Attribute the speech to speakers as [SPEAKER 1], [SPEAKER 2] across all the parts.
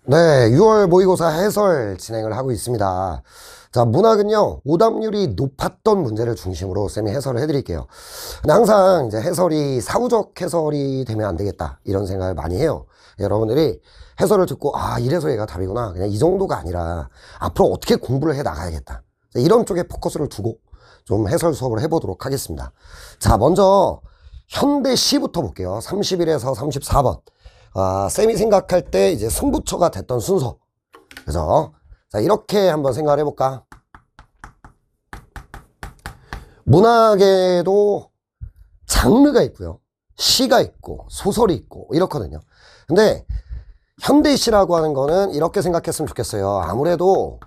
[SPEAKER 1] 네, 6월 모의고사 해설 진행을 하고 있습니다. 자, 문학은요, 오답률이 높았던 문제를 중심으로 쌤이 해설을 해드릴게요. 근데 항상 이제 해설이 사후적 해설이 되면 안 되겠다, 이런 생각을 많이 해요. 여러분들이 해설을 듣고, 아, 이래서 얘가 답이구나. 그냥 이 정도가 아니라, 앞으로 어떻게 공부를 해 나가야겠다. 이런 쪽에 포커스를 두고 좀 해설 수업을 해보도록 하겠습니다. 자, 먼저, 현대시부터 볼게요. 31에서 34번. 쌤이 생각할 때 이제 승부처가 됐던 순서. 그죠? 자, 이렇게 한번 생각을 해볼까? 문학에도 장르가 있고요. 시가 있고, 소설이 있고, 이렇거든요. 근데, 현대시라고 하는 거는 이렇게 생각했으면 좋겠어요. 아무래도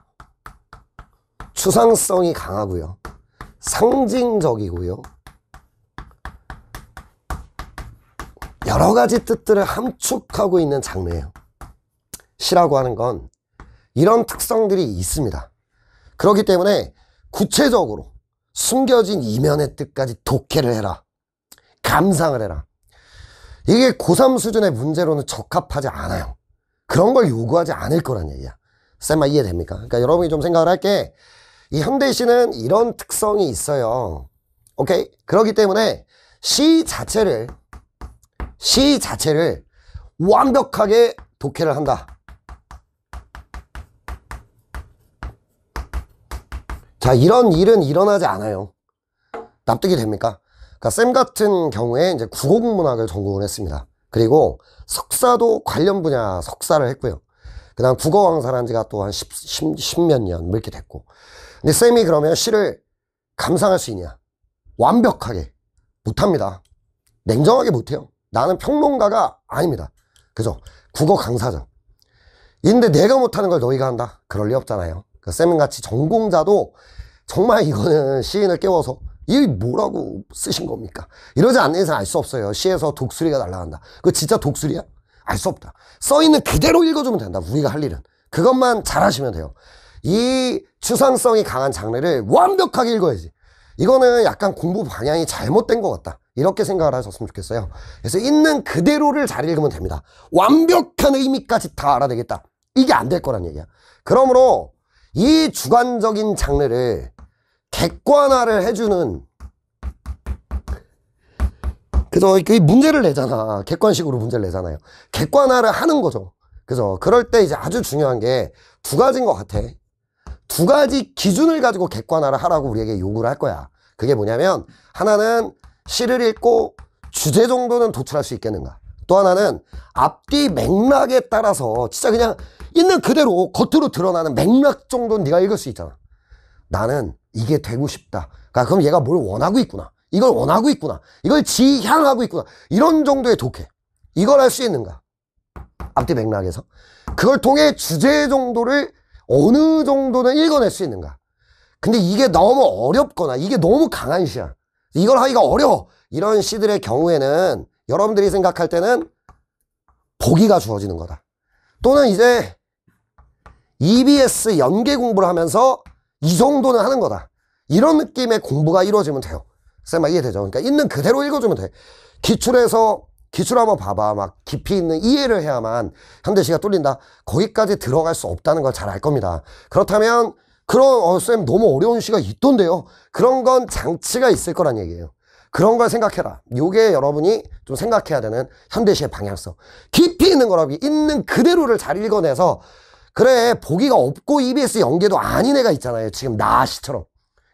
[SPEAKER 1] 추상성이 강하고요. 상징적이고요. 여러 가지 뜻들을 함축하고 있는 장르예요. 시라고 하는 건 이런 특성들이 있습니다. 그렇기 때문에 구체적으로 숨겨진 이면의 뜻까지 독해를 해라. 감상을 해라. 이게 고3 수준의 문제로는 적합하지 않아요. 그런 걸 요구하지 않을 거란 얘기야. 쌤아, 이해됩니까? 그러니까 여러분이 좀 생각을 할게. 이 현대시는 이런 특성이 있어요. 오케이? 그렇기 때문에 시 자체를 완벽하게 독해를 한다. 자, 이런 일은 일어나지 않아요. 납득이 됩니까? 그러니까 쌤 같은 경우에 이제 국어국문학을 전공을 했습니다. 그리고 석사도 관련 분야 석사를 했고요. 그 다음 국어 강사를 한 지가 또 한 10몇 년 이렇게 됐고. 근데 쌤이 그러면 시를 감상할 수 있냐? 완벽하게 못합니다. 냉정하게 못해요. 나는 평론가가 아닙니다. 그죠? 국어 강사죠. 근데 내가 못하는 걸 너희가 한다? 그럴 리 없잖아요. 쌤같이 전공자도 정말 이거는 시인을 깨워서 이게 뭐라고 쓰신 겁니까? 이러지 않는 이상 알 수 없어요. 시에서 독수리가 날아간다. 그거 진짜 독수리야? 알 수 없다. 써있는 그대로 읽어주면 된다. 우리가 할 일은. 그것만 잘하시면 돼요. 이 추상성이 강한 장르를 완벽하게 읽어야지. 이거는 약간 공부 방향이 잘못된 것 같다. 이렇게 생각을 하셨으면 좋겠어요. 그래서 있는 그대로를 잘 읽으면 됩니다. 완벽한 의미까지 다 알아내겠다. 이게 안 될 거란 얘기야. 그러므로 이 주관적인 장르를 객관화를 해주는, 그죠? 그 문제를 내잖아. 객관식으로 문제를 내잖아요. 객관화를 하는 거죠. 그죠? 그럴 때 이제 아주 중요한 게 두 가지인 것 같아. 두 가지 기준을 가지고 객관화를 하라고 우리에게 요구를 할 거야. 그게 뭐냐면, 하나는 시를 읽고 주제 정도는 도출할 수 있겠는가. 또 하나는 앞뒤 맥락에 따라서 진짜 그냥 있는 그대로 겉으로 드러나는 맥락 정도는 네가 읽을 수 있잖아. 나는 이게 되고 싶다. 그러니까 그럼 얘가 뭘 원하고 있구나. 이걸 원하고 있구나. 이걸 지향하고 있구나. 이런 정도의 독해. 이걸 할 수 있는가. 앞뒤 맥락에서. 그걸 통해 주제 정도를 어느 정도는 읽어낼 수 있는가. 근데 이게 너무 어렵거나 이게 너무 강한 시야. 이걸 하기가 어려워. 이런 시들의 경우에는 여러분들이 생각할 때는 보기가 주어지는 거다. 또는 이제 EBS 연계 공부를 하면서 이 정도는 하는 거다. 이런 느낌의 공부가 이루어지면 돼요. 쌤아, 이해되죠? 그러니까 있는 그대로 읽어주면 돼. 기출 한번 봐봐. 막 깊이 있는 이해를 해야만 현대시가 뚫린다. 거기까지 들어갈 수 없다는 걸 잘 알 겁니다. 그렇다면 쌤 너무 어려운 시가 있던데요. 그런 건 장치가 있을 거란 얘기예요. 그런 걸 생각해라. 요게 여러분이 좀 생각해야 되는 현대시의 방향성. 깊이 있는 거라고 있는 그대로를 잘 읽어내서 그래, 보기가 없고 EBS 연계도 아닌 애가 있잖아요. 지금 나시처럼.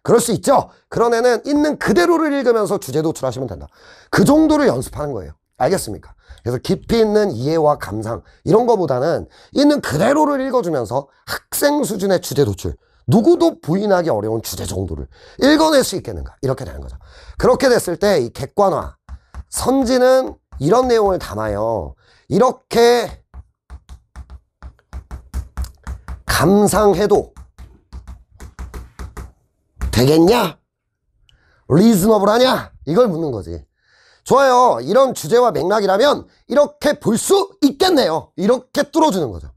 [SPEAKER 1] 그럴 수 있죠. 그런 애는 있는 그대로를 읽으면서 주제 도출하시면 된다. 그 정도를 연습하는 거예요. 알겠습니까? 그래서 깊이 있는 이해와 감상 이런 거보다는 있는 그대로를 읽어주면서 학생 수준의 주제 도출, 누구도 부인하기 어려운 주제 정도를 읽어낼 수 있겠는가, 이렇게 되는 거죠. 그렇게 됐을 때 이 객관화, 선지는 이런 내용을 담아요. 이렇게 감상해도 되겠냐? 리즈너블하냐? 이걸 묻는 거지. 좋아요. 이런 주제와 맥락이라면 이렇게 볼 수 있겠네요. 이렇게 뚫어주는 거죠.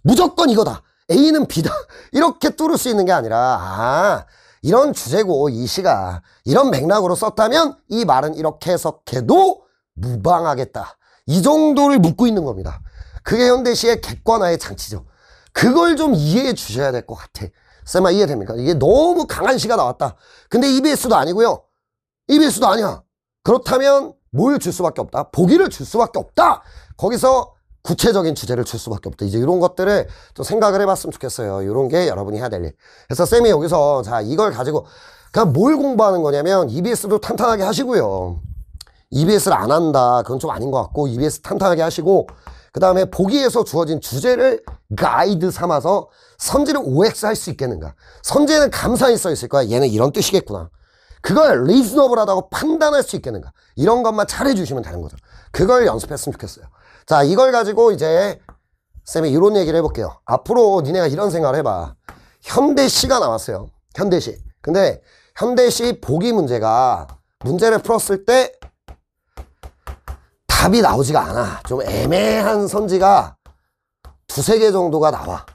[SPEAKER 1] 무조건 이거다. A는 B다. 이렇게 뚫을 수 있는 게 아니라, 이런 주제고 이 시가 이런 맥락으로 썼다면 이 말은 이렇게 해석해도 무방하겠다. 이 정도를 묻고 있는 겁니다. 그게 현대시의 객관화의 장치죠. 그걸 좀 이해해 주셔야 될 것 같아. 쌤아, 이해됩니까? 이게 너무 강한 시가 나왔다. 근데 EBS도 아니고요. EBS도 아니야. 그렇다면 뭘 줄 수밖에 없다? 보기를 줄 수밖에 없다. 거기서 구체적인 주제를 줄 수밖에 없다. 이제 이런 것들을 좀 생각을 해봤으면 좋겠어요. 이런 게 여러분이 해야 될 일. 그래서 쌤이 여기서 자, 이걸 가지고 그냥 뭘 공부하는 거냐면 EBS도 탄탄하게 하시고요. EBS를 안 한다. 그건 좀 아닌 것 같고 EBS 탄탄하게 하시고 그 다음에 보기에서 주어진 주제를 가이드 삼아서 선지를 OX 할 수 있겠는가. 선지에는 감상이 써 있을 거야. 얘는 이런 뜻이겠구나. 그걸 리즈너블하다고 판단할 수 있겠는가. 이런 것만 잘해주시면 되는 거죠. 그걸 연습했으면 좋겠어요. 자, 이걸 가지고 이제 쌤이 이런 얘기를 해볼게요. 앞으로 니네가 이런 생각을 해봐. 현대시가 나왔어요. 현대시. 근데 현대시 보기 문제가 문제를 풀었을 때 답이 나오지가 않아. 좀 애매한 선지가 두세 개 정도가 나와.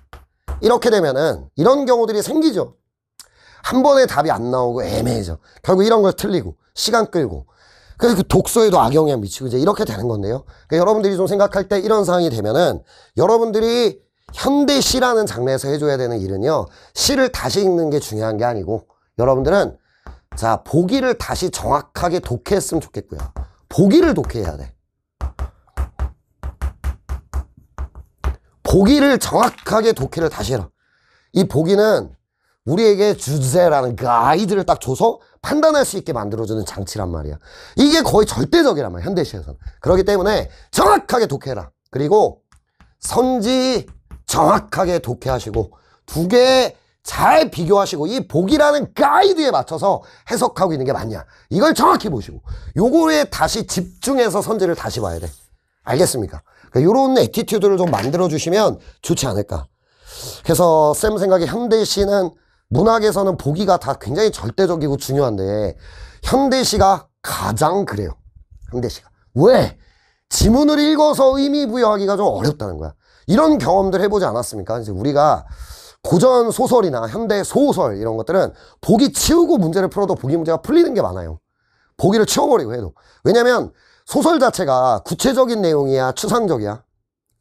[SPEAKER 1] 이렇게 되면은 이런 경우들이 생기죠. 한 번에 답이 안 나오고 애매해져. 결국 이런 걸 틀리고 시간 끌고 그래서 그 독서에도 악영향 미치고 이제 이렇게 되는 건데요. 그러니까 여러분들이 좀 생각할 때 이런 상황이 되면은 여러분들이 현대시라는 장르에서 해줘야 되는 일은요. 시를 다시 읽는 게 중요한 게 아니고 여러분들은 자, 보기를 다시 정확하게 독해했으면 좋겠고요. 보기를 독해해야 돼. 보기를 정확하게 독해를 다시 해라. 이 보기는 우리에게 주제라는 가이드를 딱 줘서 판단할 수 있게 만들어주는 장치란 말이야. 이게 거의 절대적이란 말이야. 현대시에서는. 그렇기 때문에 정확하게 독해라. 그리고 선지 정확하게 독해하시고 두 개 잘 비교하시고 이 보기라는 가이드에 맞춰서 해석하고 있는 게 맞냐. 이걸 정확히 보시고 요거에 다시 집중해서 선지를 다시 봐야 돼. 알겠습니까? 그러니까 요런 애티튜드를 좀 만들어주시면 좋지 않을까. 그래서 쌤 생각에 현대시는 문학에서는 보기가 다 굉장히 절대적이고 중요한데 현대시가 가장 그래요. 현대시가. 왜? 지문을 읽어서 의미 부여하기가 좀 어렵다는 거야. 이런 경험들 해보지 않았습니까? 이제 우리가 고전 소설이나 현대 소설 이런 것들은 보기 치우고 문제를 풀어도 보기 문제가 풀리는 게 많아요. 보기를 치워버리고 해도. 왜냐면 소설 자체가 구체적인 내용이야, 추상적이야?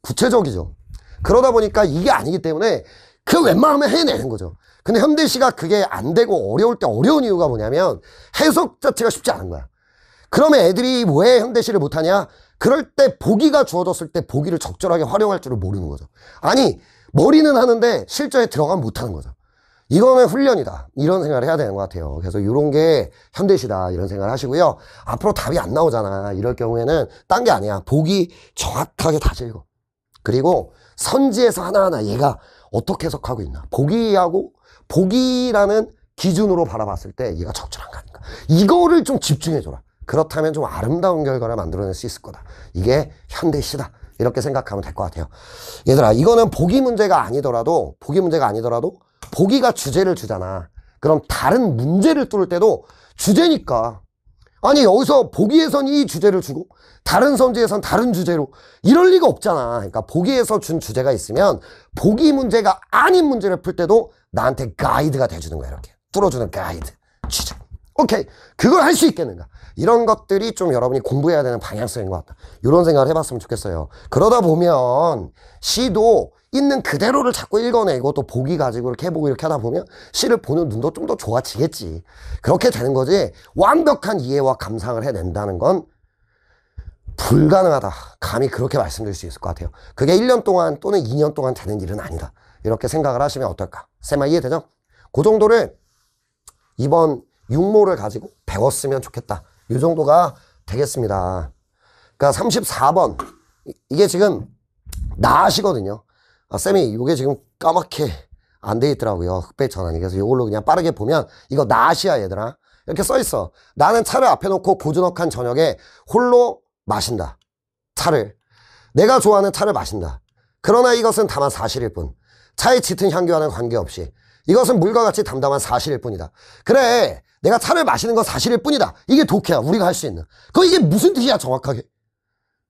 [SPEAKER 1] 구체적이죠. 그러다 보니까 이게 아니기 때문에 그 웬만하면 해내는 거죠. 근데 현대시가 그게 안 되고 어려울 때 어려운 이유가 뭐냐면 해석 자체가 쉽지 않은 거야. 그러면 애들이 왜 현대시를 못하냐? 그럴 때 보기가 주어졌을 때 보기를 적절하게 활용할 줄을 모르는 거죠. 아니, 머리는 하는데 실전에 들어가면 못하는 거죠. 이거는 훈련이다. 이런 생각을 해야 되는 것 같아요. 그래서 이런 게 현대시다. 이런 생각을 하시고요. 앞으로 답이 안 나오잖아. 이럴 경우에는 딴 게 아니야. 보기 정확하게 다시 읽어. 그리고 선지에서 하나하나 얘가 어떻게 해석하고 있나. 보기라는 기준으로 바라봤을 때 얘가 적절한가 아닌가. 이거를 좀 집중해줘라. 그렇다면 좀 아름다운 결과를 만들어낼 수 있을 거다. 이게 현대시다. 이렇게 생각하면 될 것 같아요. 얘들아, 이거는 보기 문제가 아니더라도 보기가 주제를 주잖아. 그럼 다른 문제를 뚫을 때도 주제니까. 아니, 여기서 보기에선 이 주제를 주고 다른 선지에선 다른 주제로 이럴 리가 없잖아. 그러니까 보기에서 준 주제가 있으면 보기 문제가 아닌 문제를 풀 때도 나한테 가이드가 돼주는 거야. 이렇게 뚫어주는 가이드 주제. 오케이, 그걸 할 수 있겠는가. 이런 것들이 좀 여러분이 공부해야 되는 방향성인 것 같다. 이런 생각을 해봤으면 좋겠어요. 그러다 보면 시도 있는 그대로를 자꾸 읽어내고 또 보기 가지고 이렇게 해보고 이렇게 하다 보면 시를 보는 눈도 좀 더 좋아지겠지. 그렇게 되는 거지 완벽한 이해와 감상을 해낸다는 건 불가능하다. 감히 그렇게 말씀드릴 수 있을 것 같아요. 그게 1년 동안 또는 2년 동안 되는 일은 아니다. 이렇게 생각을 하시면 어떨까. 쌤아, 이해되죠? 그 정도를 이번 육모를 가지고 배웠으면 좋겠다. 이 정도가 되겠습니다. 그러니까 34번 이게 지금 나시거든요. 쌤이 이게 지금 까맣게 안 돼 있더라고요. 흑백 전환이. 그래서 이걸로 그냥 빠르게 보면 이거 나시야 얘들아. 이렇게 써 있어. 나는 차를 앞에 놓고 고즈넉한 저녁에 홀로 마신다. 차를. 내가 좋아하는 차를 마신다. 그러나 이것은 다만 사실일 뿐. 차의 짙은 향기와는 관계없이 이것은 물과 같이 담담한 사실일 뿐이다. 그래, 내가 차를 마시는 건 사실일 뿐이다. 이게 독해야. 우리가 할 수 있는. 이게 무슨 뜻이야 정확하게.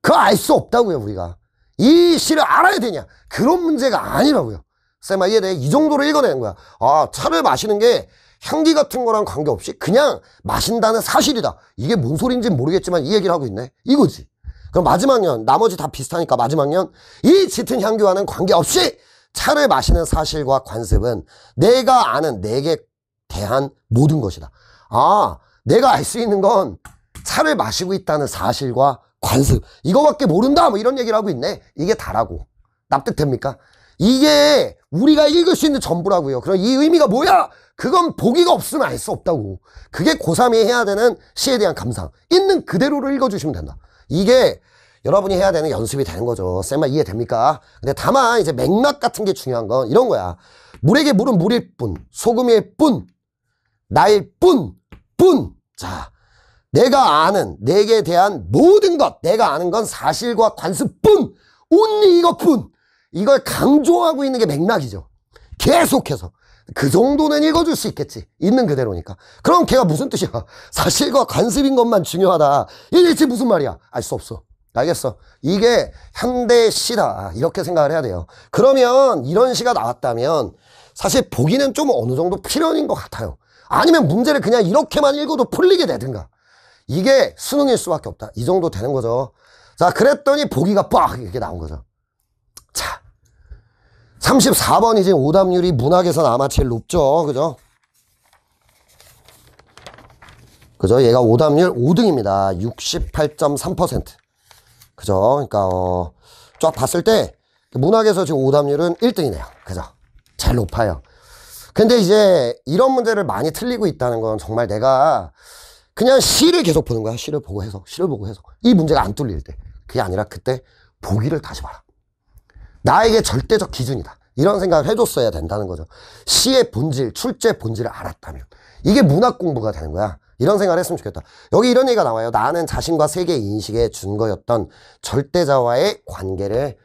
[SPEAKER 1] 그거 알 수 없다고요. 우리가 이 시를 알아야 되냐, 그런 문제가 아니라고요. 쌤아, 이해돼? 이 정도로 읽어내는 거야. 아, 차를 마시는 게 향기 같은 거랑 관계없이 그냥 마신다는 사실이다. 이게 뭔 소리인지 모르겠지만 이 얘기를 하고 있네. 이거지. 그럼 마지막 년, 나머지 다 비슷하니까 마지막 년, 이 짙은 향기와는 관계없이 차를 마시는 사실과 관습은 내가 아는 내게 대한 모든 것이다. 아, 내가 알 수 있는 건 차를 마시고 있다는 사실과 관습, 이거밖에 모른다, 뭐 이런 얘기를 하고 있네. 이게 다라고. 납득됩니까? 이게 우리가 읽을 수 있는 전부라고요. 그럼 이 의미가 뭐야? 그건 보기가 없으면 알 수 없다고. 그게 고3이 해야 되는 시에 대한 감상. 있는 그대로를 읽어주시면 된다. 이게 여러분이 해야 되는 연습이 되는 거죠. 쌤아, 이해됩니까? 근데 다만 이제 맥락 같은 게 중요한 건 이런 거야. 물에게 물은 물일 뿐, 소금일 뿐, 나일 뿐. 자, 내가 아는 내게 대한 모든 것, 내가 아는 건 사실과 관습뿐, 온리 이것뿐. 이걸 강조하고 있는 게 맥락이죠. 계속해서. 그 정도는 읽어줄 수 있겠지. 있는 그대로니까. 그럼 걔가 무슨 뜻이야? 사실과 관습인 것만 중요하다. 이게 대체 무슨 말이야? 알 수 없어. 알겠어? 이게 현대 시다. 이렇게 생각을 해야 돼요. 그러면 이런 시가 나왔다면 사실 보기는 좀 어느 정도 필연인 것 같아요. 아니면 문제를 그냥 이렇게만 읽어도 풀리게 되든가. 이게 수능일 수밖에 없다. 이 정도 되는 거죠. 자, 그랬더니 보기가 빡! 이렇게 나온 거죠. 자, 34번이 지금 오답률이 문학에서는 아마 제일 높죠. 그죠? 그죠? 얘가 오답률 5등입니다. 68.3%. 그죠? 그러니까, 쫙 봤을 때, 문학에서 지금 오답률은 1등이네요. 그죠? 제일 높아요. 근데 이제 이런 문제를 많이 틀리고 있다는 건 정말 내가 그냥 시를 계속 보는 거야. 시를 보고 해서. 이 문제가 안 뚫릴 때. 그게 아니라 그때 보기를 다시 봐라. 나에게 절대적 기준이다. 이런 생각을 해줬어야 된다는 거죠. 시의 본질, 출제 본질을 알았다면. 이게 문학 공부가 되는 거야. 이런 생각을 했으면 좋겠다. 여기 이런 얘기가 나와요. 나는 자신과 세계 인식의 준거였던 절대자와의 관계를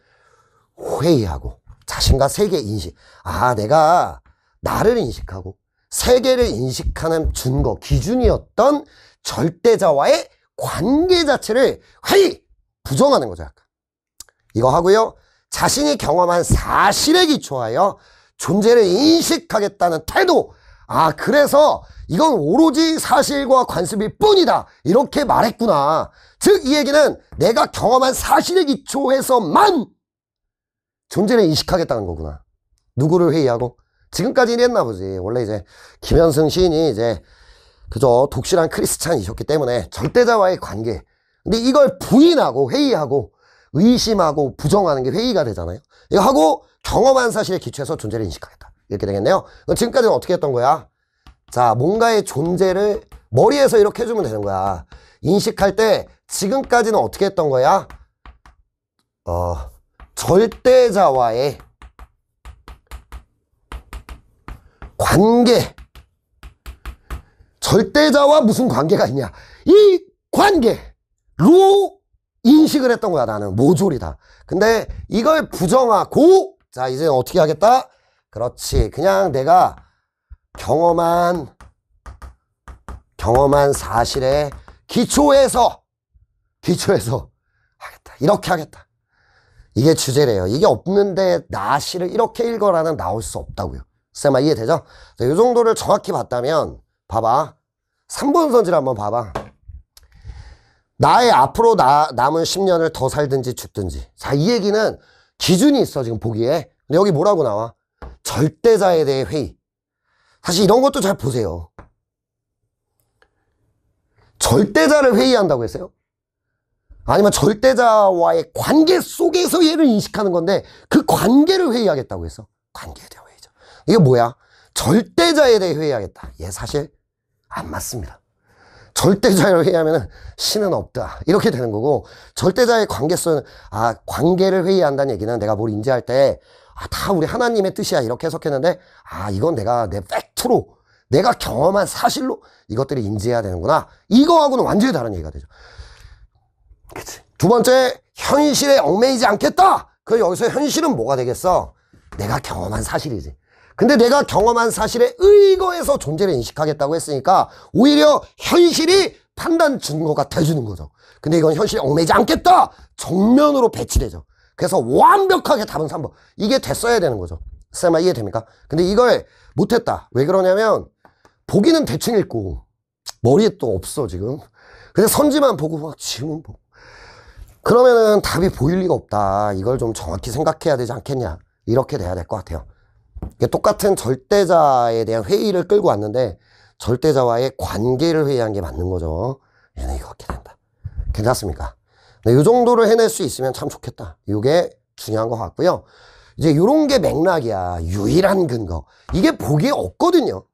[SPEAKER 1] 회의하고, 자신과 세계 인식. 아, 내가 나를 인식하고 세계를 인식하는 준거, 기준이었던 절대자와의 관계 자체를 회의! 부정하는 거죠. 약간. 이거 하고요. 자신이 경험한 사실에 기초하여 존재를 인식하겠다는 태도. 아, 그래서 이건 오로지 사실과 관습일 뿐이다. 이렇게 말했구나. 즉, 이 얘기는 내가 경험한 사실에 기초해서만 존재를 인식하겠다는 거구나. 누구를 회의하고? 지금까지 이랬나 보지. 원래 이제 김현승 시인이 이제 그저 독실한 크리스찬이셨기 때문에 절대자와의 관계. 근데 이걸 부인하고 회의하고 의심하고 부정하는 게 회의가 되잖아요. 이거 하고 경험한 사실에 기초해서 존재를 인식하겠다. 이렇게 되겠네요. 그럼 지금까지는 어떻게 했던 거야? 자, 뭔가의 존재를 머리에서 이렇게 해주면 되는 거야. 인식할 때 지금까지는 어떻게 했던 거야? 절대자와의 관계. 절대자와 무슨 관계가 있냐? 이 관계로 인식을 했던 거야. 나는 모조리다. 근데 이걸 부정하고, 자, 이제 어떻게 하겠다? 그렇지. 그냥 내가 경험한 사실에 기초해서 하겠다. 이렇게 하겠다. 이게 주제래요. 이게 없는데 나시를 이렇게 읽어라는 나올 수 없다고요. 쌤아, 이해되죠? 이 정도를 정확히 봤다면 봐봐. 3번 선지를 한번 봐봐. 나의 앞으로 남은 10년을 더 살든지 죽든지. 자, 이 얘기는 기준이 있어, 지금 보기에. 근데 여기 뭐라고 나와? 절대자에 대해 회의. 사실 이런 것도 잘 보세요. 절대자를 회의한다고 했어요? 아니면 절대자와의 관계 속에서 얘를 인식하는 건데 그 관계를 회의하겠다고 했어? 관계에 대한 회의죠. 이게 뭐야? 절대자에 대해 회의하겠다. 얘 사실 안 맞습니다. 절대자를 회의하면은 신은 없다. 이렇게 되는 거고, 절대자의 관계성은, 아, 관계를 회의한다는 얘기는 내가 뭘 인지할 때, 아, 다 우리 하나님의 뜻이야. 이렇게 해석했는데, 아, 이건 내가 내 팩트로, 내가 경험한 사실로 이것들을 인지해야 되는구나. 이거하고는 완전히 다른 얘기가 되죠. 그치. 두 번째, 현실에 얽매이지 않겠다. 그 여기서 현실은 뭐가 되겠어? 내가 경험한 사실이지. 근데 내가 경험한 사실에 의거해서 존재를 인식하겠다고 했으니까 오히려 현실이 판단 증거가 돼주는 거죠. 근데 이건 현실에 얽매이지 않겠다. 정면으로 배치되죠. 그래서 완벽하게 답은 3번. 이게 됐어야 되는 거죠. 쌤아, 이해됩니까? 근데 이걸 못했다. 왜 그러냐면 보기는 대충 읽고 머리에 또 없어 지금. 근데 선지만 보고 막 지문 보고. 그러면은 답이 보일 리가 없다. 이걸 좀 정확히 생각해야 되지 않겠냐. 이렇게 돼야 될 것 같아요. 이게 똑같은 절대자에 대한 회의를 끌고 왔는데 절대자와의 관계를 회의한 게 맞는 거죠. 얘는 이렇게 된다. 괜찮습니까? 네, 이 정도를 해낼 수 있으면 참 좋겠다. 이게 중요한 것 같고요. 이제 이런 게 맥락이야. 유일한 근거. 이게 보기에 없거든요.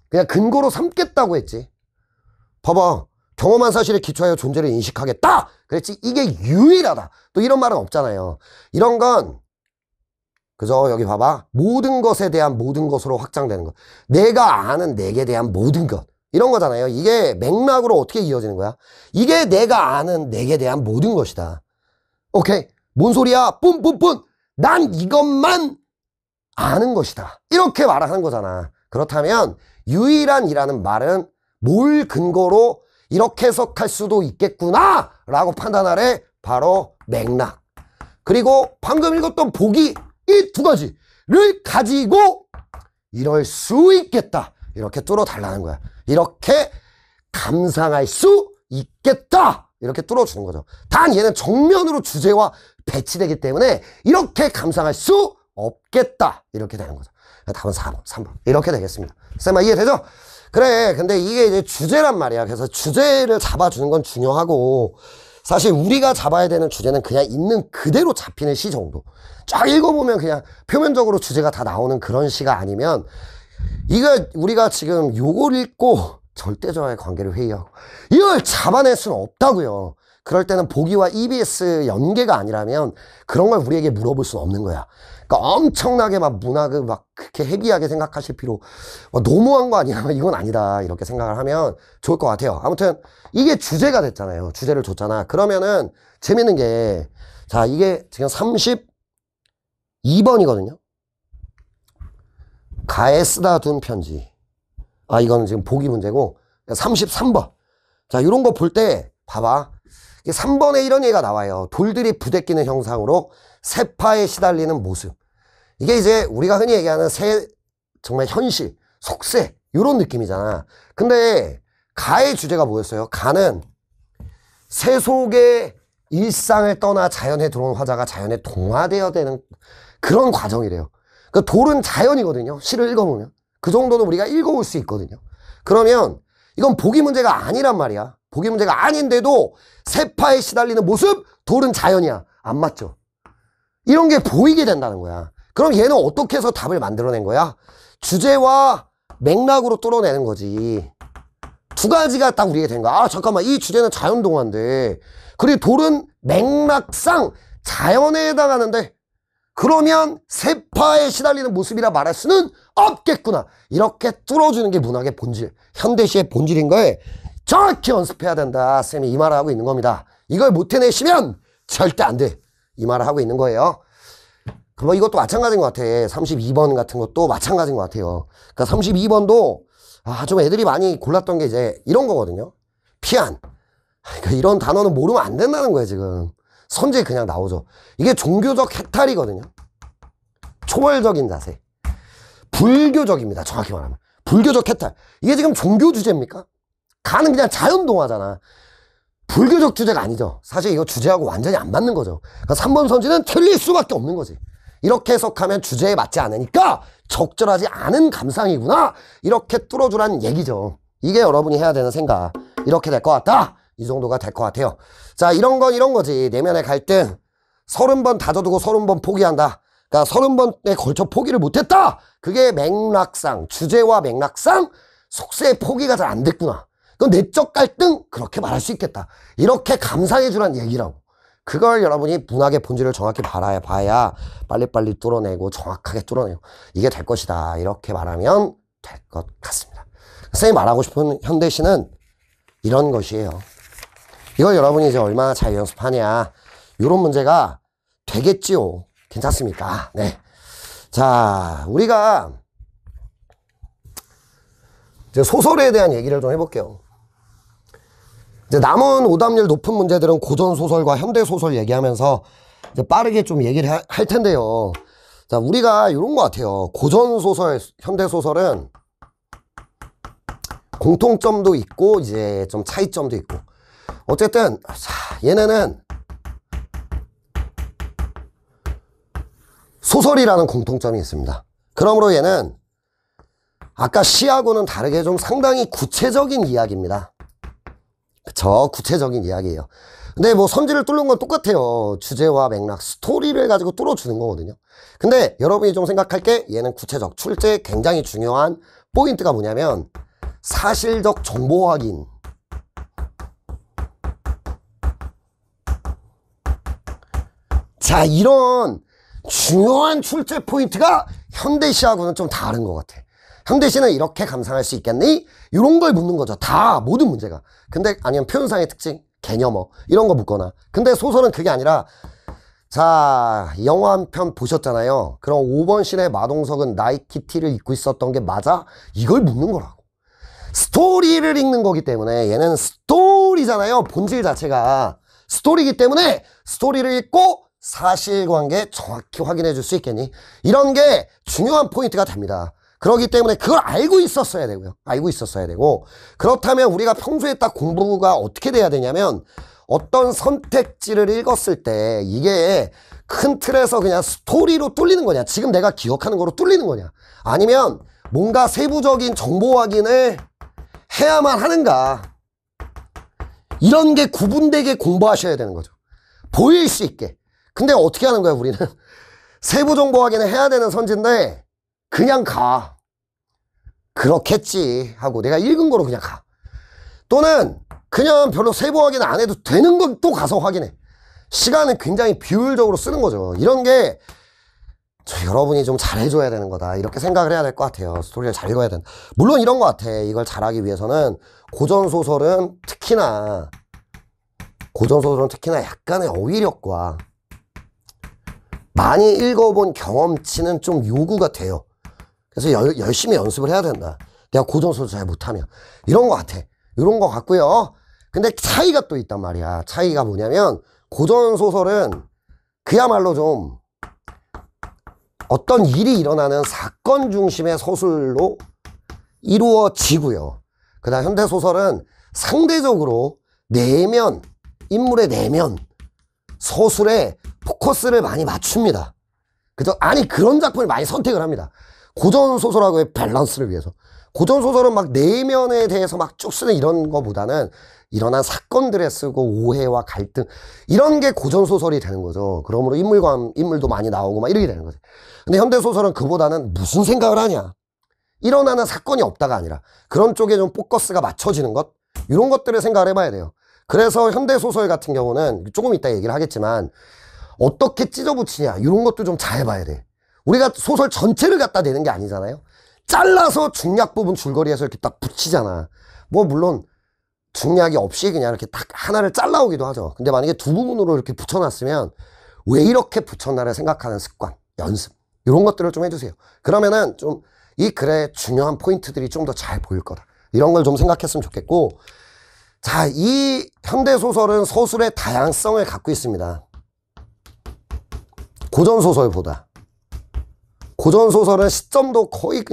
[SPEAKER 1] 그냥 근거로 삼겠다고 했지. 봐봐. 경험한 사실에 기초하여 존재를 인식하겠다. 그랬지. 이게 유일하다. 또 이런 말은 없잖아요. 이런 건 그죠? 여기 봐봐. 모든 것에 대한 모든 것으로 확장되는 것. 내가 아는 내게 대한 모든 것. 이런 거잖아요. 이게 맥락으로 어떻게 이어지는 거야? 이게 내가 아는 내게 대한 모든 것이다. 오케이. 뭔 소리야? 뿜뿜뿜. 난 이것만 아는 것이다. 이렇게 말하는 거잖아. 그렇다면 유일한이라는 말은 뭘 근거로 이렇게 해석할 수도 있겠구나 라고 판단하래. 바로 맥락. 그리고 방금 읽었던 보기 이 두 가지를 가지고 이럴 수 있겠다. 이렇게 뚫어달라는 거야. 이렇게 감상할 수 있겠다. 이렇게 뚫어주는 거죠. 단 얘는 정면으로 주제와 배치되기 때문에 이렇게 감상할 수 없겠다. 이렇게 되는 거죠. 답은 4번, 3번. 이렇게 되겠습니다. 쌤아 이해되죠? 그래. 근데 이게 이제 주제란 말이야. 그래서 주제를 잡아주는 건 중요하고 사실 우리가 잡아야 되는 주제는 그냥 있는 그대로 잡히는 시 정도. 쫙 읽어보면 그냥 표면적으로 주제가 다 나오는 그런 시가 아니면 이거 우리가 지금 요걸 읽고 절대자와의 관계를 회의하고 이걸 잡아낼 수는 없다고요. 그럴 때는 보기와 EBS 연계가 아니라면 그런 걸 우리에게 물어볼 수는 없는 거야. 그러니까 엄청나게 막 문학을 막 그렇게 헤비하게 생각하실 필요 너무한 거 아니야? 이건 아니다. 이렇게 생각을 하면 좋을 것 같아요. 아무튼 이게 주제가 됐잖아요. 주제를 줬잖아. 그러면은 재밌는 게 자 이게 지금 32번이거든요. 가에 쓰다 둔 편지. 아 이거는 지금 보기 문제고 33번. 자 이런 거 볼 때 봐봐. 3번에 이런 얘기가 나와요. 돌들이 부대끼는 형상으로 세파에 시달리는 모습. 이게 이제 우리가 흔히 얘기하는 정말 현실, 속세 이런 느낌이잖아. 근데 가의 주제가 뭐였어요? 가는 새 속의 일상을 떠나 자연에 들어온 화자가 자연에 동화되어야 되는 그런 과정이래요. 그 돌은 자연이거든요. 시를 읽어보면. 그 정도는 우리가 읽어볼 수 있거든요. 그러면 이건 보기 문제가 아니란 말이야. 보기 문제가 아닌데도 세파에 시달리는 모습, 돌은 자연이야. 안 맞죠? 이런 게 보이게 된다는 거야. 그럼 얘는 어떻게 해서 답을 만들어낸 거야? 주제와 맥락으로 뚫어내는 거지. 두 가지가 딱 우리에게 된 거야. 아 잠깐만 이 주제는 자연동화인데 그리고 돌은 맥락상 자연에 해당하는데 그러면 세파에 시달리는 모습이라 말할 수는 없겠구나. 이렇게 뚫어주는 게 문학의 본질, 현대시의 본질인 걸 정확히 연습해야 된다. 쌤이 이 말을 하고 있는 겁니다. 이걸 못 해내시면 절대 안 돼. 이 말을 하고 있는 거예요. 뭐 이것도 마찬가지인 것 같아. 32번 같은 것도 마찬가지인 것 같아요. 그러니까 32번도 좀 애들이 많이 골랐던 게 이제 이런 거거든요. 피안. 그러니까 이런 단어는 모르면 안 된다는 거예요, 지금. 선제 그냥 나오죠. 이게 종교적 해탈이거든요. 초월적인 자세. 불교적입니다. 정확히 말하면. 불교적 해탈. 이게 지금 종교 주제입니까? 가는 그냥 자연동화잖아. 불교적 주제가 아니죠. 사실 이거 주제하고 완전히 안 맞는 거죠. 그러니까 3번 선지는 틀릴 수밖에 없는 거지. 이렇게 해석하면 주제에 맞지 않으니까 적절하지 않은 감상이구나. 이렇게 뚫어주라는 얘기죠. 이게 여러분이 해야 되는 생각. 이렇게 될 것 같다. 이 정도가 될 것 같아요. 자, 이런 건 이런 거지. 내면의 갈등. 30번 다져두고 30번 포기한다. 그러니까 30번에 걸쳐 포기를 못했다. 그게 맥락상, 주제와 맥락상 속세의 포기가 잘 안 됐구나. 그건 내적 갈등? 그렇게 말할 수 있겠다. 이렇게 감상해주란 얘기라고. 그걸 여러분이 문학의 본질을 정확히 봐야 빨리빨리 뚫어내고 정확하게 뚫어내고 이게 될 것이다. 이렇게 말하면 될 것 같습니다. 선생님이 말하고 싶은 현대시는 이런 것이에요. 이걸 여러분이 이제 얼마나 잘 연습하냐. 이런 문제가 되겠지요. 괜찮습니까? 네. 자, 우리가 이제 소설에 대한 얘기를 좀 해볼게요. 이제 남은 오답률 높은 문제들은 고전소설과 현대소설 얘기하면서 이제 빠르게 좀 얘기를 할 텐데요. 자, 우리가 이런 것 같아요. 고전소설, 현대소설은 공통점도 있고, 이제 좀 차이점도 있고. 어쨌든, 자, 얘네는 소설이라는 공통점이 있습니다. 그러므로 얘는 아까 시하고는 다르게 좀 상당히 구체적인 이야기입니다. 그쵸? 구체적인 이야기예요. 근데 뭐 선지를 뚫는 건 똑같아요. 주제와 맥락, 스토리를 가지고 뚫어주는 거거든요. 근데 여러분이 좀 생각할 게 얘는 구체적, 출제에 굉장히 중요한 포인트가 뭐냐면 사실적 정보 확인. 자, 이런 중요한 출제 포인트가 현대시하고는 좀 다른 것 같아. 현대시는 이렇게 감상할 수 있겠니? 이런 걸 묻는 거죠. 다 모든 문제가. 근데 아니면 표현상의 특징, 개념어 이런 거 묻거나. 근데 소설은 그게 아니라 자, 영화 한 편 보셨잖아요. 그럼 5번 씬의 마동석은 나이키티를 입고 있었던 게 맞아? 이걸 묻는 거라고. 스토리를 읽는 거기 때문에 얘는 스토리잖아요. 본질 자체가 스토리이기 때문에 스토리를 읽고 사실관계 정확히 확인해 줄 수 있겠니? 이런 게 중요한 포인트가 됩니다. 그렇기 때문에 그걸 알고 있었어야 되고요. 알고 있었어야 되고, 그렇다면 우리가 평소에 딱 공부가 어떻게 돼야 되냐면 어떤 선택지를 읽었을 때 이게 큰 틀에서 그냥 스토리로 뚫리는 거냐, 지금 내가 기억하는 거로 뚫리는 거냐, 아니면 뭔가 세부적인 정보 확인을 해야만 하는가, 이런 게 구분되게 공부하셔야 되는 거죠. 보일 수 있게. 근데 어떻게 하는 거야 우리는? 세부 정보 확인을 해야 되는 선지인데 그냥 가. 그렇겠지 하고 내가 읽은 거로 그냥 가. 또는 그냥 별로 세부 확인 안 해도 되는 건 또 가서 확인해. 시간을 굉장히 비효율적으로 쓰는 거죠. 이런 게 여러분이 좀 잘해줘야 되는 거다, 이렇게 생각을 해야 될 것 같아요. 스토리를 잘 읽어야 된다. 물론 이런 것 같아. 이걸 잘하기 위해서는 고전소설은 특히나 약간의 어휘력과 많이 읽어본 경험치는 좀 요구가 돼요. 그래서 열심히 연습을 해야 된다. 내가 고전소설 잘 못하면. 이런 것 같아. 이런 것 같고요. 근데 차이가 또 있단 말이야. 차이가 뭐냐면 고전소설은 그야말로 좀 어떤 일이 일어나는 사건 중심의 서술로 이루어지고요. 그 다음 현대소설은 상대적으로 내면, 인물의 내면, 서술에 포커스를 많이 맞춥니다. 그죠? 아니, 그런 작품을 많이 선택을 합니다. 고전소설하고의 밸런스를 위해서. 고전소설은 막 내면에 대해서 막 쭉 쓰는 이런 거보다는 일어난 사건들에 쓰고 오해와 갈등, 이런 게 고전소설이 되는 거죠. 그러므로 인물도 많이 나오고 막 이렇게 되는 거죠. 근데 현대소설은 그보다는 무슨 생각을 하냐, 일어나는 사건이 없다가 아니라 그런 쪽에 좀 포커스가 맞춰지는 것, 이런 것들을 생각을 해봐야 돼요. 그래서 현대소설 같은 경우는 조금 이따 얘기를 하겠지만 어떻게 찢어붙이냐, 이런 것도 좀 잘 봐야 돼. 우리가 소설 전체를 갖다 내는 게 아니잖아요. 잘라서 중략 부분 줄거리에서 이렇게 딱 붙이잖아. 뭐 물론 중략이 없이 그냥 이렇게 딱 하나를 잘라오기도 하죠. 근데 만약에 두 부분으로 이렇게 붙여놨으면 왜 이렇게 붙였나를 생각하는 습관, 연습, 이런 것들을 좀 해주세요. 그러면은 좀 이 글의 중요한 포인트들이 좀 더 잘 보일 거다, 이런 걸 좀 생각했으면 좋겠고. 자, 이 현대소설은 서술의 다양성을 갖고 있습니다. 고전소설보다. 고전소설은 시점도 거의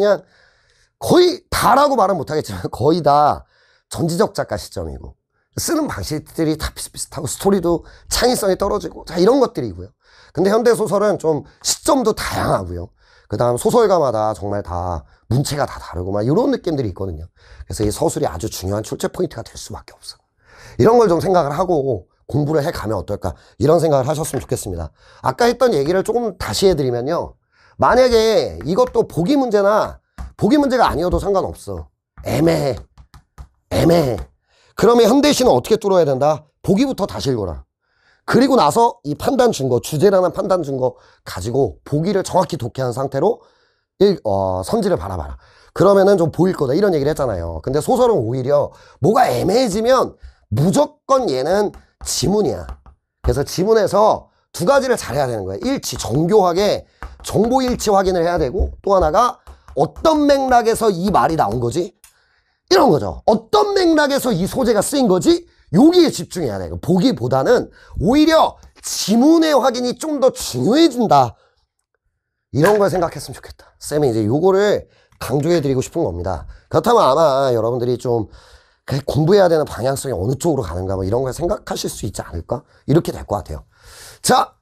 [SPEAKER 1] 다라고 말은 못하겠지만 거의 다 전지적 작가 시점이고, 쓰는 방식들이 다 비슷비슷하고 스토리도 창의성이 떨어지고, 자, 이런 것들이고요. 근데 현대소설은 좀 시점도 다양하고요. 그 다음 소설가마다 정말 다 문체가 다 다르고 막 이런 느낌들이 있거든요. 그래서 이 서술이 아주 중요한 출제 포인트가 될 수밖에 없어. 이런 걸 좀 생각을 하고 공부를 해가면 어떨까, 이런 생각을 하셨으면 좋겠습니다. 아까 했던 얘기를 조금 다시 해드리면요, 만약에 이것도 보기 문제나 보기 문제가 아니어도 상관없어. 애매해. 그러면 현대시는 어떻게 뚫어야 된다? 보기부터 다시 읽어라. 그리고 나서 이 판단 준거, 주제라는 판단 준거 가지고 보기를 정확히 독해한 상태로 선지를 바라봐라. 그러면은 좀 보일 거다, 이런 얘기를 했잖아요. 근데 소설은 오히려 뭐가 애매해지면 무조건 얘는 지문이야. 그래서 지문에서 두 가지를 잘해야 되는 거예요. 일치, 정교하게 정보 일치 확인을 해야 되고, 또 하나가 어떤 맥락에서 이 말이 나온 거지? 이런 거죠. 어떤 맥락에서 이 소재가 쓰인 거지? 여기에 집중해야 돼요. 보기보다는 오히려 지문의 확인이 좀 더 중요해진다, 이런 걸 생각했으면 좋겠다. 쌤이 이제 요거를 강조해드리고 싶은 겁니다. 그렇다면 아마 여러분들이 좀 공부해야 되는 방향성이 어느 쪽으로 가는가, 뭐 이런 걸 생각하실 수 있지 않을까? 이렇게 될 것 같아요. 자,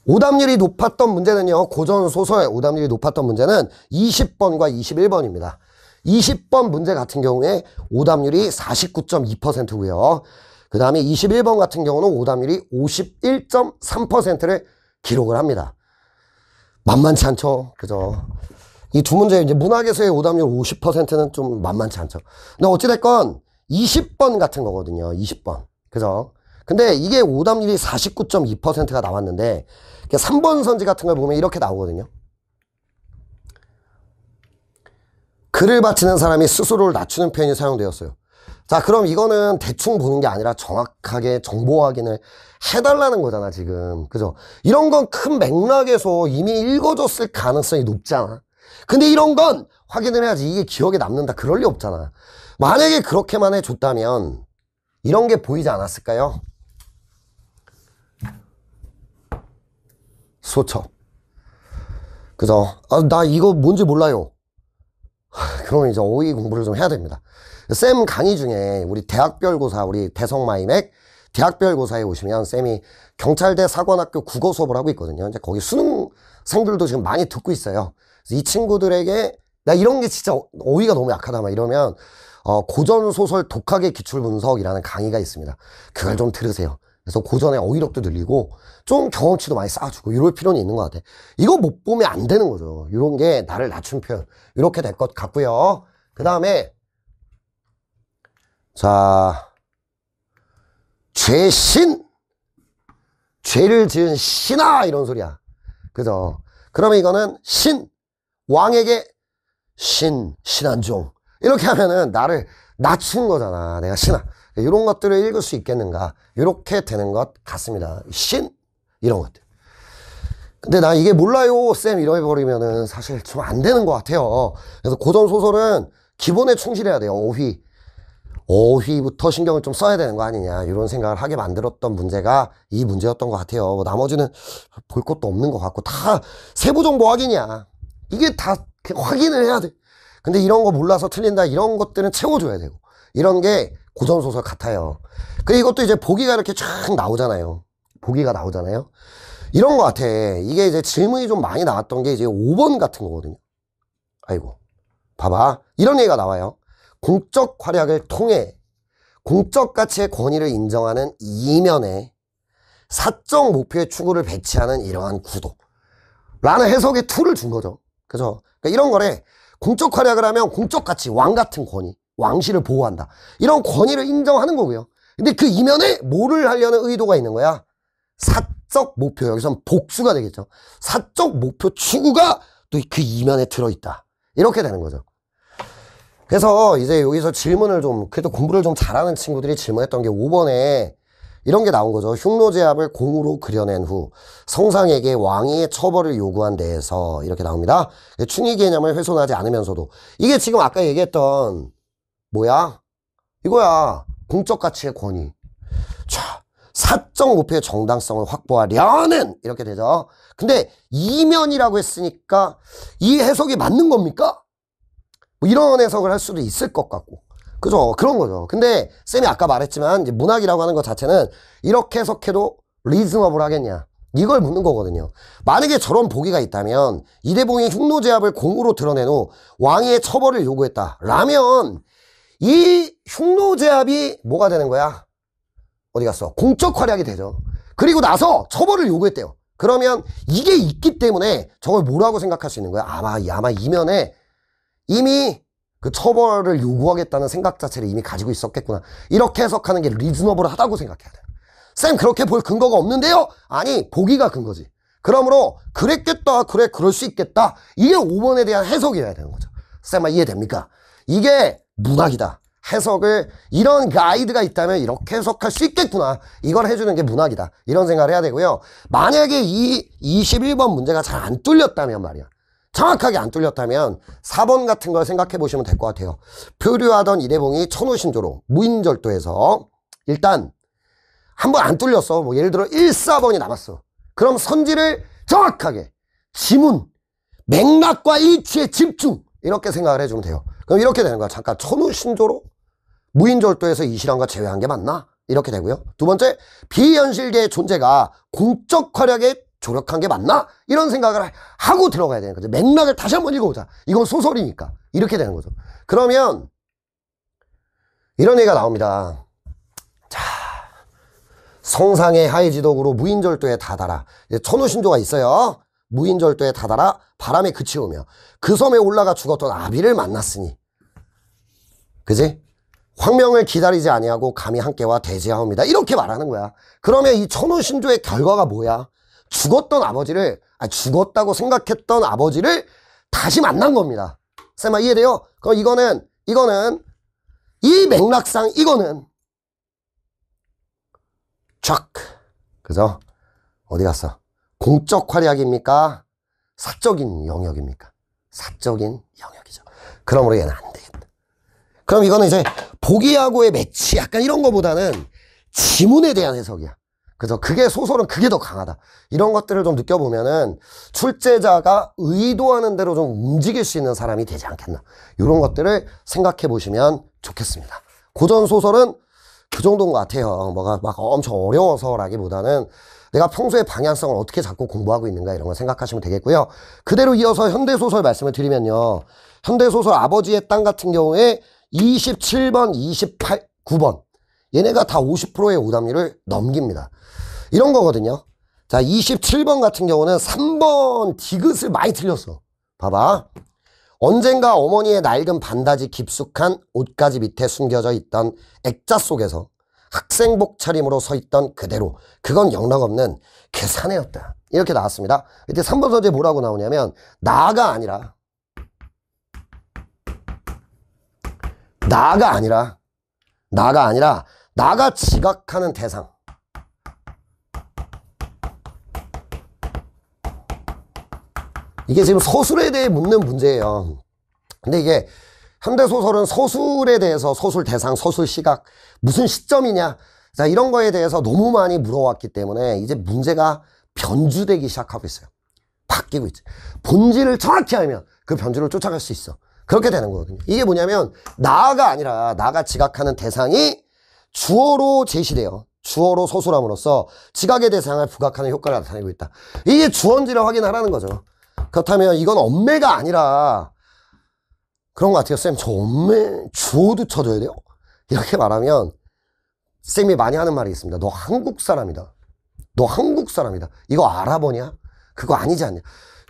[SPEAKER 1] 오답률이 높았던 문제는요, 고전소설 오답률이 높았던 문제는 20번과 21번입니다. 20번 문제 같은 경우에 오답률이 49.2%고요. 그 다음에 21번 같은 경우는 오답률이 51.3%를 기록을 합니다. 만만치 않죠? 그죠? 이 두 문제, 이제 문학에서의 오답률 50%는 좀 만만치 않죠. 근데 어찌됐건 20번 같은 거거든요. 20번. 그죠? 근데 이게 오답률이 49.2%가 나왔는데, 3번 선지 같은 걸 보면 이렇게 나오거든요. 글을 바치는 사람이 스스로를 낮추는 표현이 사용되었어요. 자, 그럼 이거는 대충 보는 게 아니라 정확하게 정보 확인을 해달라는 거잖아, 지금. 그죠? 이런 건 큰 맥락에서 이미 읽어줬을 가능성이 높잖아. 근데 이런 건 확인을 해야지 이게 기억에 남는다. 그럴 리 없잖아. 만약에 그렇게만 해줬다면 이런 게 보이지 않았을까요? 소첩. 그죠? 아, 나 이거 뭔지 몰라요. 그러면 이제 어휘 공부를 좀 해야 됩니다. 쌤 강의 중에 우리 대학별고사, 우리 대성마이맥 대학별고사에 오시면 쌤이 경찰대 사관학교 국어 수업을 하고 있거든요. 이제 거기 수능생들도 지금 많이 듣고 있어요. 그래서 이 친구들에게 나 이런 게 진짜 어휘가 너무 약하다 막 이러면 고전소설 독학의 기출분석이라는 강의가 있습니다. 그걸 좀 들으세요. 그래서 고전의 어휘력도 늘리고 좀 경험치도 많이 쌓아주고 이럴 필요는 있는 것 같아. 이거 못 보면 안 되는 거죠. 이런 게 나를 낮춘 표현 이렇게 될 것 같고요. 그 다음에 자, 죄신, 죄를 지은 신아 이런 소리야. 그죠? 그러면 이거는 신, 왕에게 신한종 이렇게 하면은 나를 낮춘 거잖아. 내가 신아. 이런 것들을 읽을 수 있겠는가? 이렇게 되는 것 같습니다. 신 이런 것들. 근데 나 이게 몰라요 쌤 이러해버리면은 사실 좀 안 되는 것 같아요. 그래서 고전소설은 기본에 충실해야 돼요. 어휘부터 신경을 좀 써야 되는 거 아니냐 이런 생각을 하게 만들었던 문제가 이 문제였던 것 같아요. 뭐 나머지는 볼 것도 없는 것 같고 다 세부정보 확인이야. 이게 다 확인을 해야 돼. 근데 이런 거 몰라서 틀린다 이런 것들은 채워줘야 되고 이런 게 고전소설 같아요. 그리고 이것도 이제 보기가 이렇게 쫙 나오잖아요. 보기가 나오잖아요. 이런 거 같아. 이게 이제 질문이 좀 많이 나왔던 게 이제 5번 같은 거거든요. 아이고 봐봐 이런 얘기가 나와요. 공적 활약을 통해 공적 가치의 권위를 인정하는 이면에 사적 목표의 추구를 배치하는 이러한 구도 라는 해석의 툴을 준 거죠. 그죠? 그러니까 이런 거래. 공적 활약을 하면 공적 가치, 왕 같은 권위, 왕실을 보호한다. 이런 권위를 인정하는 거고요. 근데 그 이면에 뭐를 하려는 의도가 있는 거야? 사적 목표, 여기서는 복수가 되겠죠. 사적 목표 추구가 또 그 이면에 들어있다. 이렇게 되는 거죠. 그래서 이제 여기서 질문을 좀, 그래도 공부를 좀 잘하는 친구들이 질문했던 게 5번에 이런 게 나온 거죠. 흉노제압을 공으로 그려낸 후 성상에게 왕위의 처벌을 요구한 데에서 이렇게 나옵니다. 충의 개념을 훼손하지 않으면서도 이게 지금 아까 얘기했던 뭐야? 이거야. 공적 가치의 권위. 자, 사적 목표의 정당성을 확보하려는 이렇게 되죠. 근데 이면이라고 했으니까 이 해석이 맞는 겁니까? 뭐 이런 해석을 할 수도 있을 것 같고. 그죠? 그런 거죠. 근데 쌤이 아까 말했지만 이제 문학이라고 하는 것 자체는 이렇게 해석해도 리즈너블 하겠냐 이걸 묻는 거거든요. 만약에 저런 보기가 있다면 이대봉이 흉노제압을 공으로 드러낸 후 왕위의 처벌을 요구했다 라면 이 흉노제압이 뭐가 되는 거야? 어디 갔어? 공적 활약이 되죠. 그리고 나서 처벌을 요구했대요. 그러면 이게 있기 때문에 저걸 뭐라고 생각할 수 있는 거야? 아마 이면에 이미 그 처벌을 요구하겠다는 생각 자체를 이미 가지고 있었겠구나. 이렇게 해석하는 게 리즈너블하다고 생각해야 돼요. 쌤 그렇게 볼 근거가 없는데요? 아니 보기가 근거지. 그러므로 그랬겠다. 그래 그럴 수 있겠다. 이게 5번에 대한 해석이어야 되는 거죠. 쌤아 이해됩니까? 이게 문학이다. 해석을 이런 가이드가 있다면 이렇게 해석할 수 있겠구나. 이걸 해주는 게 문학이다. 이런 생각을 해야 되고요. 만약에 이 21번 문제가 잘 안 뚫렸다면 말이야. 정확하게 안 뚫렸다면 4번 같은 걸 생각해 보시면 될 것 같아요. 표류하던 이대봉이 천우신조로 무인절도에서 일단 한번 안 뚫렸어. 뭐 예를 들어 1, 4번이 남았어. 그럼 선지를 정확하게 지문, 맥락과 일치에 집중 이렇게 생각을 해주면 돼요. 그럼 이렇게 되는 거야. 잠깐 천우신조로 무인절도에서 이실한과 제외한 게 맞나? 이렇게 되고요. 두 번째, 비현실계의 존재가 공적 활약에 조력한 게 맞나? 이런 생각을 하고 들어가야 되는 거죠. 맥락을 다시 한번 읽어보자. 이건 소설이니까. 이렇게 되는 거죠. 그러면 이런 얘기가 나옵니다. 자, 성상의 하이지덕으로 무인절도에 다다라. 천우신조가 있어요. 무인절도에 다다라 바람에 그치우며 그 섬에 올라가 죽었던 아비를 만났으니. 그지? 황명을 기다리지 아니하고 감히 함께와 대지하옵니다. 이렇게 말하는 거야. 그러면 이 천우신조의 결과가 뭐야? 죽었던 아버지를, 죽었다고 생각했던 아버지를 다시 만난 겁니다. 쌤아, 이해돼요? 그럼 이거는 이 맥락상 이거는 쫙, 그죠? 어디 갔어? 공적 활약입니까? 사적인 영역입니까? 사적인 영역이죠. 그러므로 얘는 안 되겠다. 그럼 이거는 이제 보기하고의 매치 약간 이런 거보다는 지문에 대한 해석이야. 그죠? 그게 소설은 그게 더 강하다. 이런 것들을 좀 느껴보면은 출제자가 의도하는 대로 좀 움직일 수 있는 사람이 되지 않겠나. 이런 것들을 생각해 보시면 좋겠습니다. 고전 소설은 그 정도인 것 같아요. 뭐가 막 엄청 어려워서라기보다는 내가 평소에 방향성을 어떻게 잡고 공부하고 있는가 이런 걸 생각하시면 되겠고요. 그대로 이어서 현대소설 말씀을 드리면요. 현대소설 아버지의 땅 같은 경우에 27번, 28, 9번 얘네가 다 50%의 오답률을 넘깁니다. 이런 거거든요. 자, 27번 같은 경우는 3번 디귿을 많이 틀렸어. 봐봐. 언젠가 어머니의 낡은 반다지 깊숙한 옷가지 밑에 숨겨져 있던 액자 속에서 학생복 차림으로 서 있던 그대로 그건 영락없는 그 사내였다. 이렇게 나왔습니다. 이때 3번 선지에 뭐라고 나오냐면 나가 아니라 나가 지각하는 대상. 이게 지금 서술에 대해 묻는 문제예요. 근데 이게 현대소설은 서술에 대해서 서술 대상, 서술 시각, 무슨 시점이냐, 자, 이런 거에 대해서 너무 많이 물어왔기 때문에 이제 문제가 변주되기 시작하고 있어요. 바뀌고 있지. 본질을 정확히 알면 그 변주를 쫓아갈 수 있어. 그렇게 되는 거거든요. 이게 뭐냐면 나가 아니라 나가 지각하는 대상이 주어로 제시돼요. 주어로 서술함으로써 지각의 대상을 부각하는 효과를 나타내고 있다. 이게 주어인지를 확인하라는 거죠. 그렇다면 이건 엄매가 아니라 그런 것 같아요. 쌤, 저 엄매 주어도 쳐줘야 돼요? 이렇게 말하면 쌤이 많이 하는 말이 있습니다. 너 한국 사람이다. 너 한국 사람이다. 이거 알아보냐? 그거 아니지 않냐?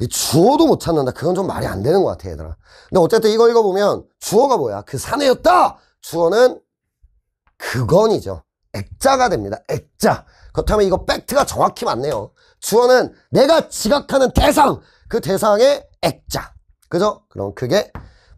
[SPEAKER 1] 주어도 못 찾는다. 그건 좀 말이 안 되는 것 같아, 얘들아. 근데 어쨌든 이거 읽어보면 주어가 뭐야? 그 사내였다. 주어는 그건이죠. 액자가 됩니다. 액자. 그렇다면 이거 팩트가 정확히 맞네요. 주어는 내가 지각하는 대상, 그 대상의 액자. 그죠? 그럼 그게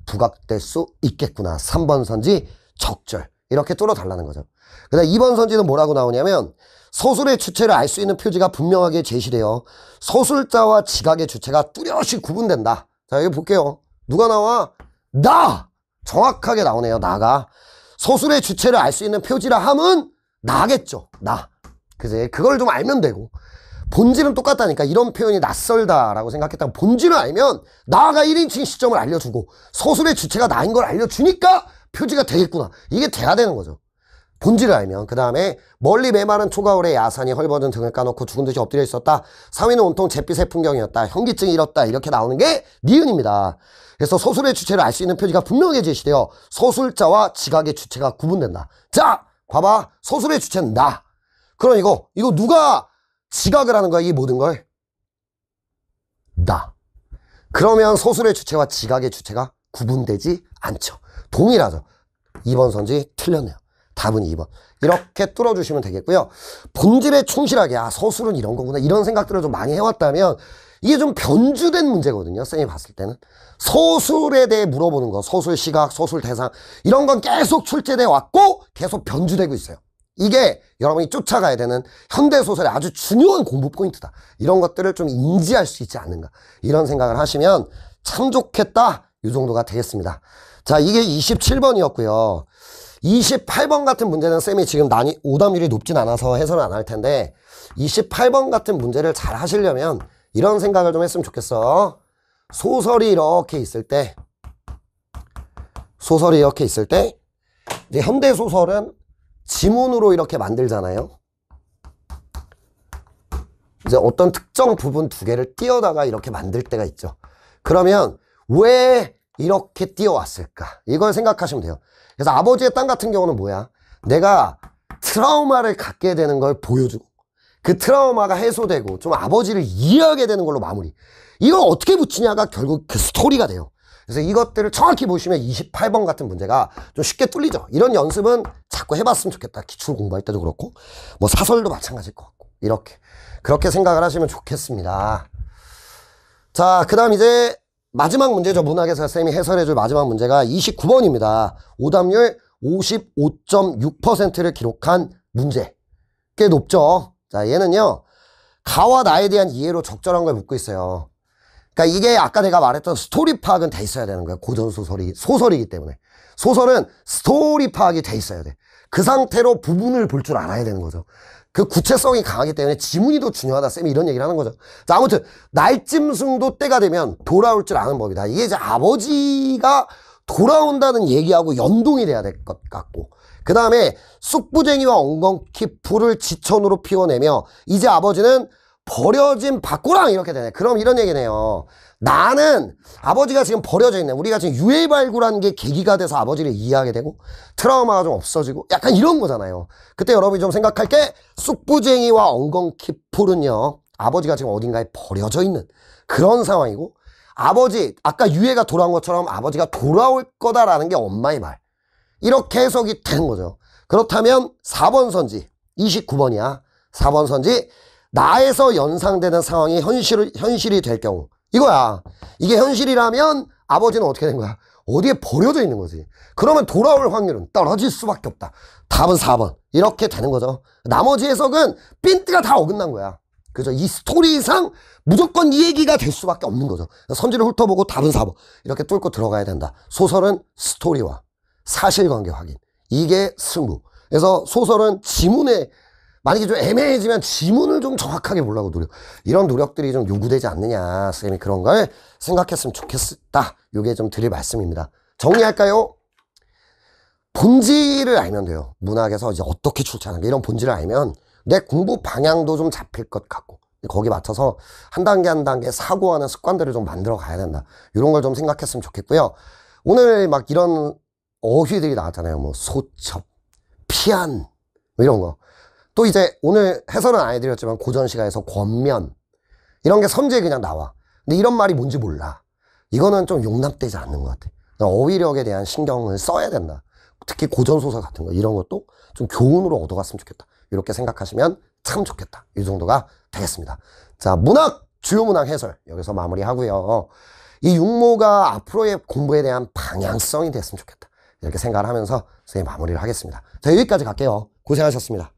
[SPEAKER 1] 부각될 수 있겠구나. 3번 선지 적절. 이렇게 뚫어달라는 거죠. 그 다음 2번 선지는 뭐라고 나오냐면 서술의 주체를 알 수 있는 표지가 분명하게 제시되어 서술자와 지각의 주체가 뚜렷이 구분된다. 자, 여기 볼게요. 누가 나와? 나! 정확하게 나오네요. 나가. 서술의 주체를 알 수 있는 표지라 함은 나겠죠. 나. 그지? 그걸 좀 알면 되고. 본질은 똑같다니까. 이런 표현이 낯설다라고 생각했다가 본질을 알면 나가 1인칭 시점을 알려주고 서술의 주체가 나인 걸 알려주니까 표지가 되겠구나. 이게 돼야 되는 거죠. 본질을 알면. 그 다음에 멀리 메마른 초가을에 야산이 헐벗은 등을 까놓고 죽은 듯이 엎드려 있었다. 사위는 온통 잿빛의 풍경이었다. 현기증이 일었다. 이렇게 나오는 게 니은입니다. 그래서 서술의 주체를 알 수 있는 표지가 분명하게 제시되어 서술자와 지각의 주체가 구분된다. 자, 봐봐. 서술의 주체는 나. 그럼 이거 누가 지각을 하는 거야? 이 모든 걸? 나. 그러면 서술의 주체와 지각의 주체가 구분되지 않죠. 동일하죠. 2번 선지 틀렸네요. 답은 2번. 이렇게 뚫어주시면 되겠고요. 본질에 충실하게 서술은 이런 거구나 이런 생각들을 좀 많이 해왔다면 이게 좀 변주된 문제거든요. 쌤이 봤을 때는. 서술에 대해 물어보는 거, 서술 시각, 서술 대상 이런 건 계속 출제돼 왔고 계속 변주되고 있어요. 이게 여러분이 쫓아가야 되는 현대소설의 아주 중요한 공부 포인트다. 이런 것들을 좀 인지할 수 있지 않는가. 이런 생각을 하시면 참 좋겠다. 이 정도가 되겠습니다. 자, 이게 27번이었고요. 28번 같은 문제는 쌤이 지금 오답률이 높진 않아서 해설은 안 할 텐데 28번 같은 문제를 잘 하시려면 이런 생각을 좀 했으면 좋겠어. 소설이 이렇게 있을 때 이제 현대소설은 지문으로 이렇게 만들잖아요. 이제 어떤 특정 부분 두 개를 띄어다가 이렇게 만들 때가 있죠. 그러면 왜 이렇게 띄어왔을까? 이걸 생각하시면 돼요. 그래서 아버지의 땅 같은 경우는 뭐야? 내가 트라우마를 갖게 되는 걸 보여주고 그 트라우마가 해소되고 좀 아버지를 이해하게 되는 걸로 마무리. 이걸 어떻게 붙이냐가 결국 그 스토리가 돼요. 그래서 이것들을 정확히 보시면 28번 같은 문제가 좀 쉽게 뚫리죠. 이런 연습은 자꾸 해봤으면 좋겠다. 기출 공부할 때도 그렇고 뭐 사설도 마찬가지일 것 같고 이렇게 그렇게 생각을 하시면 좋겠습니다. 자, 그 다음 이제 마지막 문제죠. 문학에서 쌤이 해설해줄 마지막 문제가 29번입니다. 오답률 55.6%를 기록한 문제. 꽤 높죠. 자, 얘는요 가와 나에 대한 이해로 적절한 걸 묻고 있어요. 그러니까 이게 아까 내가 말했던 스토리 파악은 돼 있어야 되는 거야. 고전소설이 소설이기 때문에 소설은 스토리 파악이 돼 있어야 돼. 그 상태로 부분을 볼 줄 알아야 되는 거죠. 그 구체성이 강하기 때문에 지문이 더 중요하다. 쌤이 이런 얘기를 하는 거죠. 자, 아무튼 날짐승도 때가 되면 돌아올 줄 아는 법이다. 이게 이제 아버지가 돌아온다는 얘기하고 연동이 돼야 될 것 같고, 그 다음에 쑥부쟁이와 엉겅퀴 풀을 지천으로 피워내며 이제 아버지는 버려진 밭고랑 이렇게 되네. 그럼 이런 얘기네요. 나는 아버지가 지금 버려져 있네. 우리가 지금 유해발굴한 게 계기가 돼서 아버지를 이해하게 되고 트라우마가 좀 없어지고 약간 이런 거잖아요. 그때 여러분이 좀 생각할 게 쑥부쟁이와 엉겅퀴 풀은요 아버지가 지금 어딘가에 버려져 있는 그런 상황이고, 아버지 아까 유해가 돌아온 것처럼 아버지가 돌아올 거다라는 게 엄마의 말. 이렇게 해석이 된 거죠. 그렇다면 4번 선지 29번이야. 4번 선지 나에서 연상되는 상황이 현실이 될 경우 이거야. 이게 현실이라면 아버지는 어떻게 된 거야? 어디에 버려져 있는 거지. 그러면 돌아올 확률은 떨어질 수밖에 없다. 답은 4번. 이렇게 되는 거죠. 나머지 해석은 핀트가 다 어긋난 거야. 그죠? 이 스토리상 무조건 이 얘기가 될 수밖에 없는 거죠. 선지를 훑어보고 답은 4번. 이렇게 뚫고 들어가야 된다. 소설은 스토리와 사실관계 확인. 이게 승부. 그래서 소설은 지문에 만약에 좀 애매해지면 지문을 좀 정확하게 보려고 노력. 이런 노력들이 좀 요구되지 않느냐. 쌤이 그런 걸 생각했으면 좋겠다. 요게 좀 드릴 말씀입니다. 정리할까요? 본질을 알면 돼요. 문학에서 이제 어떻게 출제하는 게 이런 본질을 알면 내 공부 방향도 좀 잡힐 것 같고 거기 맞춰서 한 단계 한 단계 사고하는 습관들을 좀 만들어 가야 된다. 이런 걸 좀 생각했으면 좋겠고요. 오늘 막 이런 어휘들이 나왔잖아요. 뭐 소첩, 피안 뭐 이런 거. 또 이제 오늘 해설은 안 해드렸지만 고전시가에서 권면 이런 게 선지에 그냥 나와. 근데 이런 말이 뭔지 몰라. 이거는 좀 용납되지 않는 것 같아. 어휘력에 대한 신경을 써야 된다. 특히 고전소설 같은 거 이런 것도 좀 교훈으로 얻어갔으면 좋겠다. 이렇게 생각하시면 참 좋겠다. 이 정도가 되겠습니다. 자, 문학, 주요 문학 해설 여기서 마무리하고요. 이 육모가 앞으로의 공부에 대한 방향성이 됐으면 좋겠다. 이렇게 생각을 하면서 선생님 마무리를 하겠습니다. 자, 여기까지 갈게요. 고생하셨습니다.